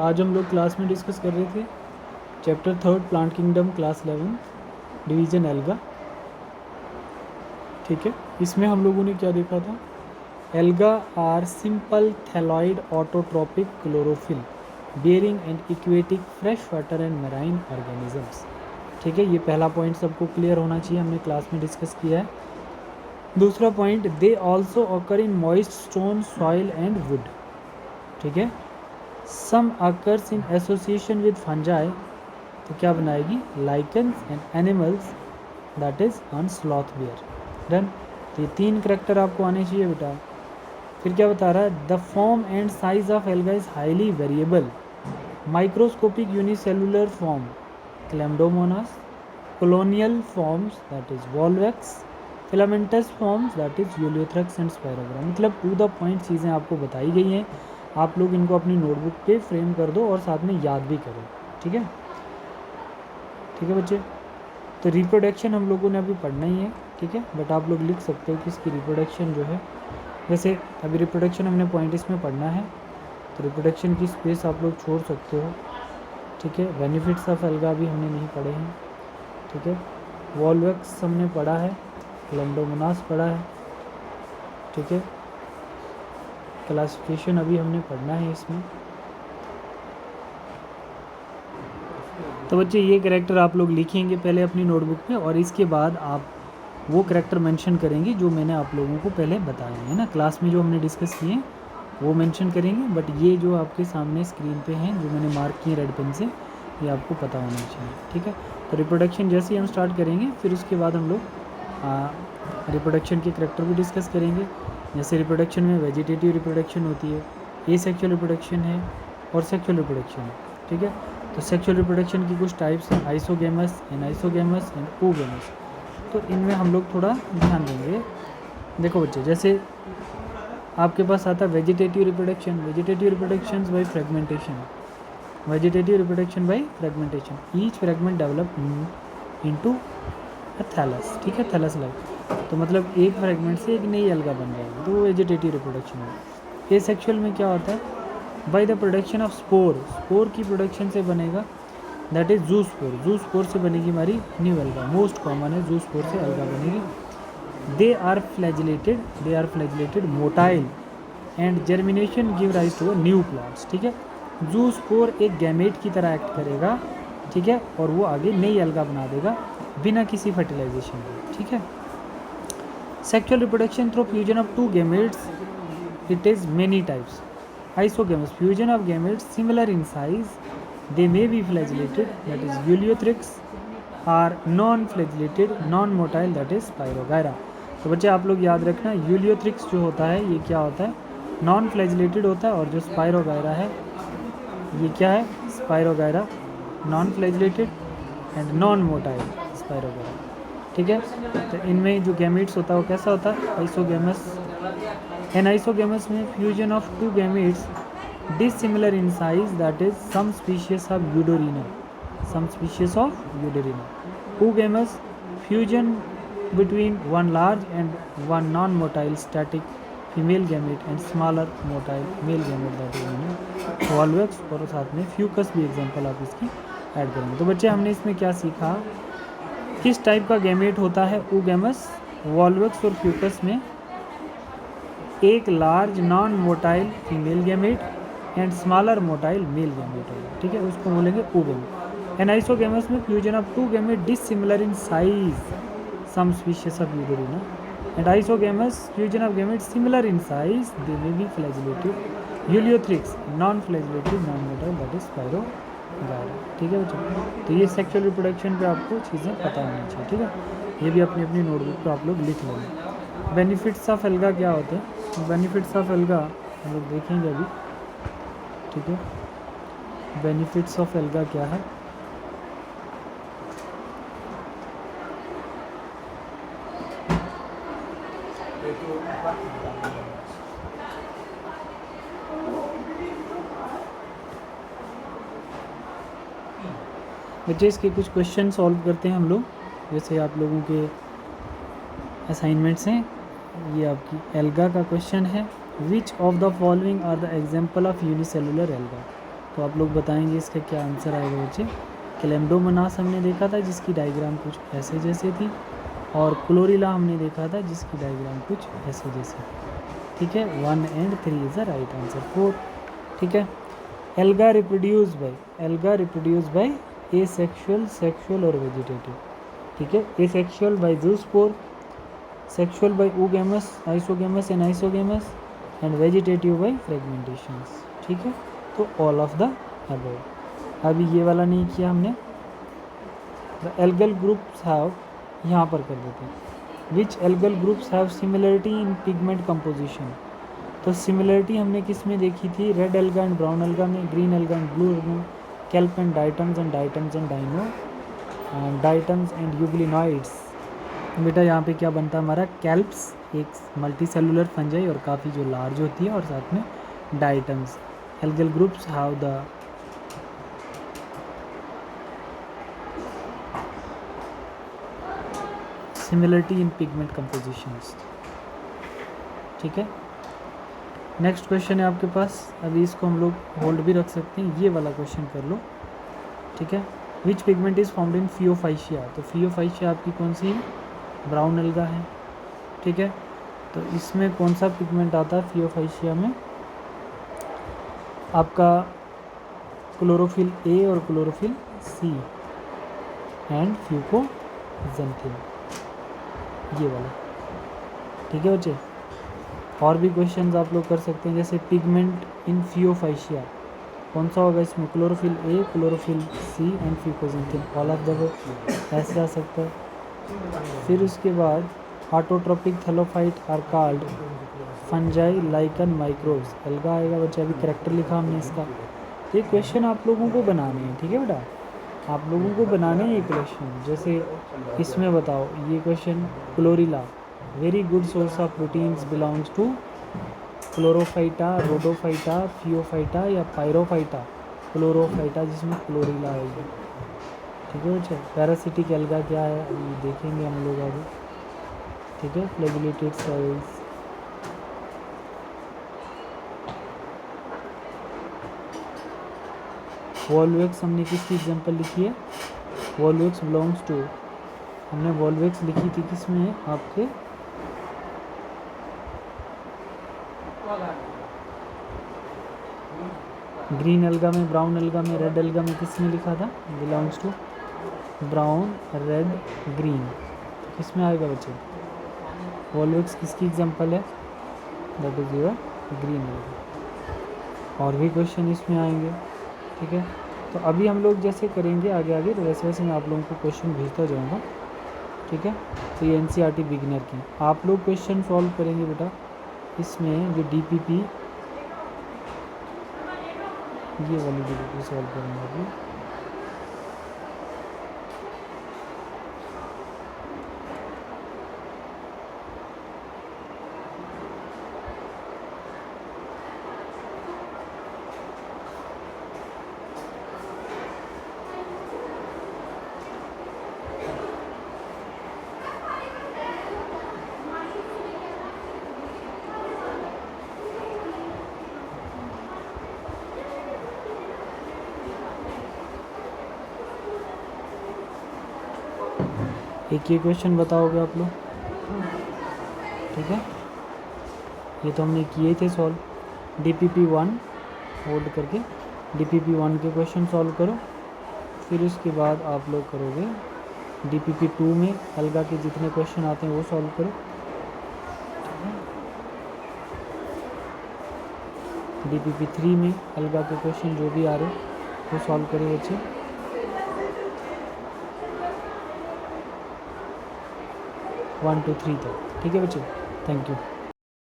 आज हम लोग क्लास में डिस्कस कर रहे थे chapter 3 plant kingdom class 11 division alga. ठीक है, इसमें हम लोगों ने क्या देखा था? Alga are simple thalloid autotrophic chlorophyll bearing and aquatic fresh water and marine organisms. ठीक है, ये पहला पॉइंट सबको क्लियर होना चाहिए, हमने क्लास में डिस्कस किया है। दूसरा point, they also occur in moist stone soil and wood. ठीक है, some occurs in association with fungi, तो क्या बनाएगी? Lichens and animals that is on sloth bear. Done. तो ये 3 करैक्टर आपको आने चाहिए बेटा। फिर क्या बता रहा है? The form and size of alga is highly variable. Microscopic unicellular form chlamydomonas, colonial forms that is volvex, filamentous forms that is ulothrix and spirogyra. मतलब टू द पॉइंट चीज़ें आपको बताई गई हैं, आप लोग इनको अपनी नोटबुक पे फ्रेम कर दो और साथ में याद भी करो। ठीक है, ठीक है बच्चे। तो रिप्रोडक्शन हम लोगों ने अभी पढ़ना ही है, ठीक है, बट आप लोग लिख सकते हो कि इसकी रिप्रोडक्शन जो है, वैसे अभी रिप्रोडक्शन हमने पॉइंट इसमें पढ़ना है, तो रिप्रोडक्शन की स्पेस आप लोग छोड़ सकते हो। ठीक है, बेनिफिट्स ऑफ एल्गा भी हमने नहीं पढ़े हैं। ठीक है, वॉल्वेक्स हमने पढ़ा है, क्लेम्डोमोनास पढ़ा है। ठीक है, क्लासिफिकेशन अभी हमने पढ़ना है इसमें। तो बच्चे ये करैक्टर आप लोग लिखेंगे पहले अपनी नोटबुक पे, और इसके बाद आप वो करैक्टर मेंशन करेंगे जो मैंने आप लोगों को पहले बताए हैं ना, क्लास में जो हमने डिस्कस किए हैं वो मेंशन करेंगे। बट ये जो आपके सामने स्क्रीन पे हैं, जो मैंने मार्क किए रेड पेन से, ये आपको पता होना चाहिए। ठीक है, तो रिप्रोडक्शन जैसे ही हम स्टार्ट करेंगे, फिर उसके बाद हम लोग रिप्रोडक्शन के करैक्टर भी डिस्कस करेंगे। जैसे रिप्रोडक्शन में वेजिटेटिव रिप्रोडक्शन होती है, एसेक्सुअल रिप्रोडक्शन है और सेक्सुअल रिप्रोडक्शन है। ठीक है, तो सेक्सुअल रिप्रोडक्शन की कुछ टाइप्स हैं, आइसोगेमस, एनाइसोगेमस एंड ओगेमस। तो इनमें हम लोग थोड़ा ध्यान देंगे। देखो बच्चे, जैसे आपके पास आता है vegetative reproduction. Vegetative reproduction by fragmentation, vegetative reproduction by fragmentation, each fragment develop into a thallus. ठीक है, थैलस लाइक, तो मतलब एक फ्रेगमेंट से एक नई एल्गा बन जाएगी, तो वो वेजिटेटिव रिप्रोडक्शन है। एसेक्सुअल में क्या होता है? By the production of spore, spore की प्रोडक्शन से बनेगा, दैट इज जू स्पोर। जू स्पोर से बनेगी हमारी न्यू एल्गा, मोस्ट कॉमन है, जू स्पोर से एल्गा बनेगी। They are flagellated motile and germination give rise to new plants. ठीक है, जू स्पोर एक गैमेट की तरह एक्ट करेगा, ठीक है, और वो आगे नई एल्गा बना देगा बिना किसी फर्टिलाइजेशन के। ठीक है, sexual reproduction through fusion of 2 gametes, it is many types. Isogamous, fusion of gametes similar in size, they may be flagellated, that is Uliothryx, or non-flagellated, non-motile, that is Spirogyra। तो बच्चे आप लोग याद रखना, यूलियोथ्रिक्स जो होता है ये क्या होता है? नॉन फ्लैजिलेटेड होता है, और जो स्पायरोगायरा है ये क्या है? Spirogyra, non flagellated and non motile spirogyra. ठीक है, तो इनमें जो गैमेट्स होता है वो कैसा होता है? आइसोगेमस। एन आइसोगेमस में fusion of 2 gametes dissimilar in size, that is some species of Eudorina, some species of Eudorina. Oogamous, fusion between one large and one non-motile static female gamete and smaller motile male gamete, that is volvex, और साथ में Fucus भी example आप इसकी add करेंगे। तो बच्चे हमने इसमें क्या सीखा? किस टाइप का गैमेट होता है oogamous, वॉल्वेक्स और फ्यूकस में एक large non motile female gamete and smaller motile male gamete होगा। ठीक है, उसको बोलेंगे oogamous। एनाइसोगेमस में fusion of 2 gamete dissimilar in size, some species of eudorina, and isogamous fusion of gamete similar in size, they may be flagellated. Ulothrix non flagellated, non motile, that is spirogyra. ठीक है बच्चों, तो ये sexual reproduction पे आपको चीज़ें पता होनी चाहिए। ठीक है, ये भी अपनी अपनी नोटबुक पे आप लोग लिख लेंगे। बेनिफिट्स ऑफ एल्गा क्या होते हैं? बेनिफिट्स ऑफ एल्गा हम लोग देखेंगे अभी। ठीक है, बेनिफिट्स ऑफ एल्गा क्या है? बच्चे इसके कुछ क्वेश्चन सॉल्व करते हैं हम लोग, जैसे आप लोगों के असाइनमेंट्स हैं। ये आपकी एल्गा का क्वेश्चन है, which of the following are the example of unicellular alga. तो आप लोग बताएंगे इसका क्या आंसर आएगा बच्चे। क्लेम्डोमोनास हमने देखा था जिसकी डायग्राम कुछ ऐसे जैसे थी, और क्लोरिला हमने देखा था जिसकी डायग्राम कुछ ऐसे जैसे। ठीक है, 1 and 3 is the right answer. 4। ठीक है, alga reproduce by asexual, sexual और वेजिटेटिव। ठीक है, asexual by zoospore, sexual by oogamous, isogamous and isogamous, and vegetative by fragmentations. ठीक है, तो ऑल ऑफ द अबव। अभी ये वाला नहीं किया हमने। द एल्गल ग्रुप्स हैव, यहाँ पर कर देते हैं, which algal groups have similarity in pigment composition. तो सिमिलरिटी हमने किस में देखी थी, red alga and brown alga में, green alga and blue alga में, kelp and diatoms and diatoms and euglenoids. बेटा यहाँ पे क्या बनता है हमारा, कैल्प्स एक मल्टी सेलुलर फंजाई और काफ़ी जो लार्ज होती है, और साथ में diatoms. Algal groups have the similarity in pigment compositions. ठीक है, नेक्स्ट क्वेश्चन है आपके पास, अभी इसको हम लोग होल्ड भी रख सकते हैं, ये वाला क्वेश्चन कर लो। ठीक है, विच पिगमेंट इज़ फाउंड इन फियोफाइशिया। तो फियोफाइशिया आपकी कौन सी है, ब्राउन एल्गा है। ठीक है, तो इसमें कौन सा पिगमेंट आता है फियोफाइशिया में, आपका क्लोरोफिल ए और क्लोरोफिल सी एंड फ्यूकोजेंथिन, ये वाला। ठीक है बच्चे, और भी क्वेश्चंस आप लोग कर सकते हैं, जैसे पिगमेंट इन फियोफाइशिया कौन सा होगा इसमें, chlorophyll a, chlorophyll c and fucoxanthin, all of the ऐसे आ सकता है। फिर उसके बाद autotrophic thallophyte are called fungi lichen microbes, alga आएगा बच्चा, अभी करेक्टर लिखा हमने इसका। तो ये क्वेश्चन आप लोगों को बनाने हैं। ठीक है बेटा, आप लोगों को बनाने हैं ये क्वेश्चन। जैसे इसमें बताओ ये question, chlorella very good source of proteins belongs to chlorophyta, rhodophyta, phaeophyta या पायरोफाइटा। क्लोरोफाइटा जिसमें क्लोरिला आएगी। ठीक है बच्चे, पैरासिटिक एल्गा क्या है अभी देखेंगे हम लोग आगे। ठीक है, फ्लैगेलेटेड सेल्स, वॉल्वेक्स हमने किसकी एग्जांपल लिखी है, वॉल्वेक्स बिलोंग्स टू, हमने वॉल्वेक्स लिखी थी किस में है आपके, ग्रीन एल्गा में, ब्राउन एल्गा में, रेड एल्गा में, किस में लिखा था, belongs to brown, red, green. किस में आएगा बच्चे, वॉल्वेक्स किसकी एग्जांपल है, that is your green alga. और भी क्वेश्चन इसमें आएंगे। ठीक है, तो अभी हम लोग जैसे करेंगे आगे आगे, तो वैसे वैसे मैं आप लोगों को क्वेश्चन भेजता जाऊँगा। ठीक है, तो ये एनसीईआरटी बिगिनर की आप लोग क्वेश्चन सॉल्व करेंगे बेटा। इसमें जो डीपीपी, ये वाली डीपीपी सॉल्व करेंगे अभी। एक ये क्वेश्चन बताओगे आप लोग। ठीक है, ये तो हमने किए थे सॉल्व। डीपीपी 1 होल्ड करके डीपीपी 1 के क्वेश्चन सॉल्व करो, फिर उसके बाद आप लोग करोगे डीपीपी 2 में एल्गा के जितने क्वेश्चन आते हैं वो सॉल्व करो। डीपीपी 3 में एल्गा के क्वेश्चन जो भी आ रहे वो सॉल्व करो बच्चे। 1 2 3 तक। ठीक है बच्चे, थैंक यू।